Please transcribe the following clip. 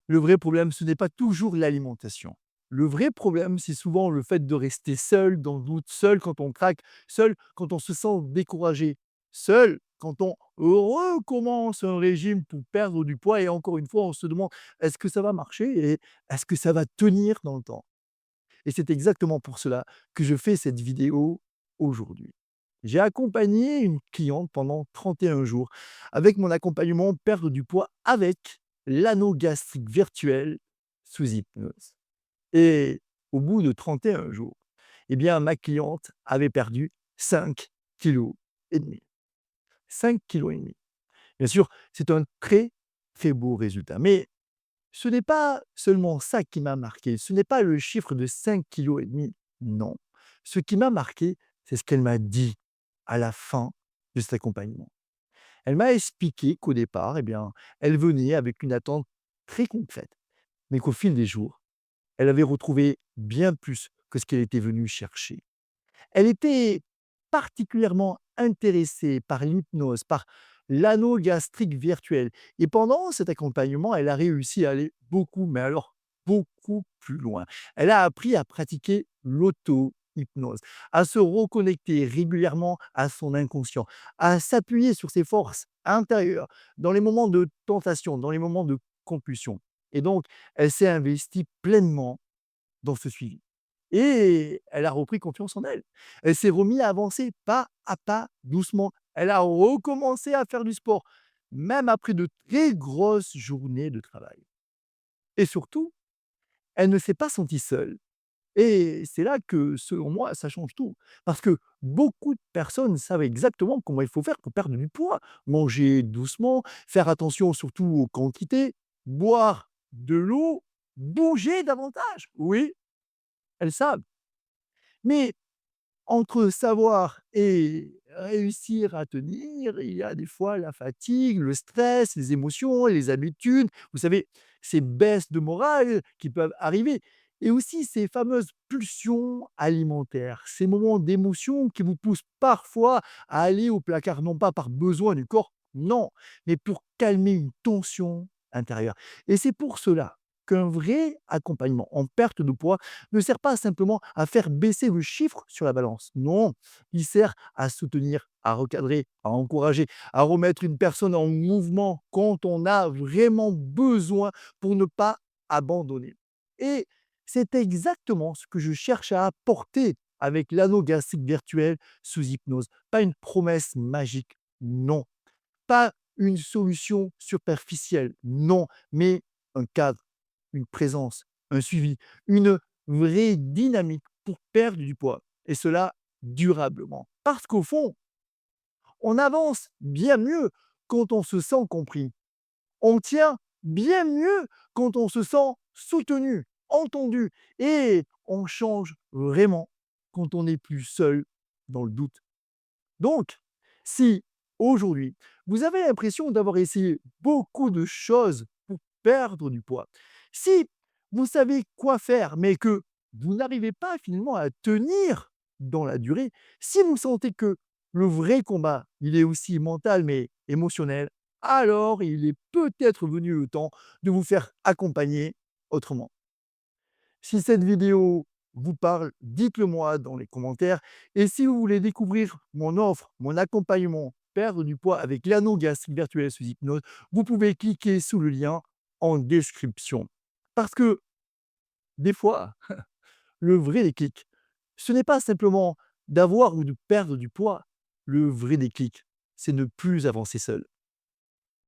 Le vrai problème, ce n'est pas toujours l'alimentation. Le vrai problème, c'est souvent le fait de rester seul dans le doute, seul quand on craque, seul quand on se sent découragé, seul quand on recommence un régime pour perdre du poids et encore une fois, on se demande: «Est-ce que ça va marcher et est-ce que ça va tenir dans le temps?» Et c'est exactement pour cela que je fais cette vidéo aujourd'hui. J'ai accompagné une cliente pendant 31 jours avec mon accompagnement perdre du poids avec l'anneau gastrique virtuel sous hypnose. Et au bout de 31 jours, eh bien, ma cliente avait perdu 5 kilos et demi. 5 kilos et demi. Bien sûr, c'est un très, très beau résultat. Mais ce n'est pas seulement ça qui m'a marqué, ce n'est pas le chiffre de 5 kilos et demi, non. Ce qui m'a marqué, c'est ce qu'elle m'a dit à la fin de cet accompagnement. Elle m'a expliqué qu'au départ, eh bien, elle venait avec une attente très concrète, mais qu'au fil des jours, elle avait retrouvé bien plus que ce qu'elle était venue chercher. Elle était particulièrement intéressée par l'hypnose, par l'anneau gastrique virtuel et pendant cet accompagnement, elle a réussi à aller beaucoup, mais alors beaucoup plus loin. Elle a appris à pratiquer l'auto-hypnose, à se reconnecter régulièrement à son inconscient, à s'appuyer sur ses forces intérieures dans les moments de tentation, dans les moments de compulsion et donc elle s'est investie pleinement dans ce suivi. Et elle a repris confiance en elle. Elle s'est remise à avancer pas à pas, doucement. Elle a recommencé à faire du sport, même après de très grosses journées de travail. Et surtout, elle ne s'est pas sentie seule. Et c'est là que, selon moi, ça change tout. Parce que beaucoup de personnes savent exactement comment il faut faire pour perdre du poids. Manger doucement, faire attention surtout aux quantités, boire de l'eau, bouger davantage. Oui, elles savent. Mais entre savoir et réussir à tenir, il y a des fois la fatigue, le stress, les émotions, les habitudes, vous savez, ces baisses de morale qui peuvent arriver et aussi ces fameuses pulsions alimentaires, ces moments d'émotion qui vous poussent parfois à aller au placard, non pas par besoin du corps, non, mais pour calmer une tension intérieure et c'est pour cela qu'un vrai accompagnement en perte de poids ne sert pas simplement à faire baisser le chiffre sur la balance. Non, il sert à soutenir, à recadrer, à encourager, à remettre une personne en mouvement quand on a vraiment besoin pour ne pas abandonner. Et c'est exactement ce que je cherche à apporter avec l'anneau gastrique virtuel sous hypnose. Pas une promesse magique, non. Pas une solution superficielle, non, mais un cadre, une présence, un suivi, une vraie dynamique pour perdre du poids et cela durablement. Parce qu'au fond, on avance bien mieux quand on se sent compris. On tient bien mieux quand on se sent soutenu, entendu et on change vraiment quand on n'est plus seul dans le doute. Donc, si aujourd'hui, vous avez l'impression d'avoir essayé beaucoup de choses pour perdre du poids, si vous savez quoi faire, mais que vous n'arrivez pas finalement à tenir dans la durée, si vous sentez que le vrai combat, il est aussi mental mais émotionnel, alors il est peut-être venu le temps de vous faire accompagner autrement. Si cette vidéo vous parle, dites-le moi dans les commentaires. Et si vous voulez découvrir mon offre, mon accompagnement, perdre du poids avec l'anneau gastrique virtuel sous hypnose, vous pouvez cliquer sous le lien en description. Parce que des fois, le vrai déclic, ce n'est pas simplement d'avoir ou de perdre du poids. Le vrai déclic, c'est ne plus avancer seul.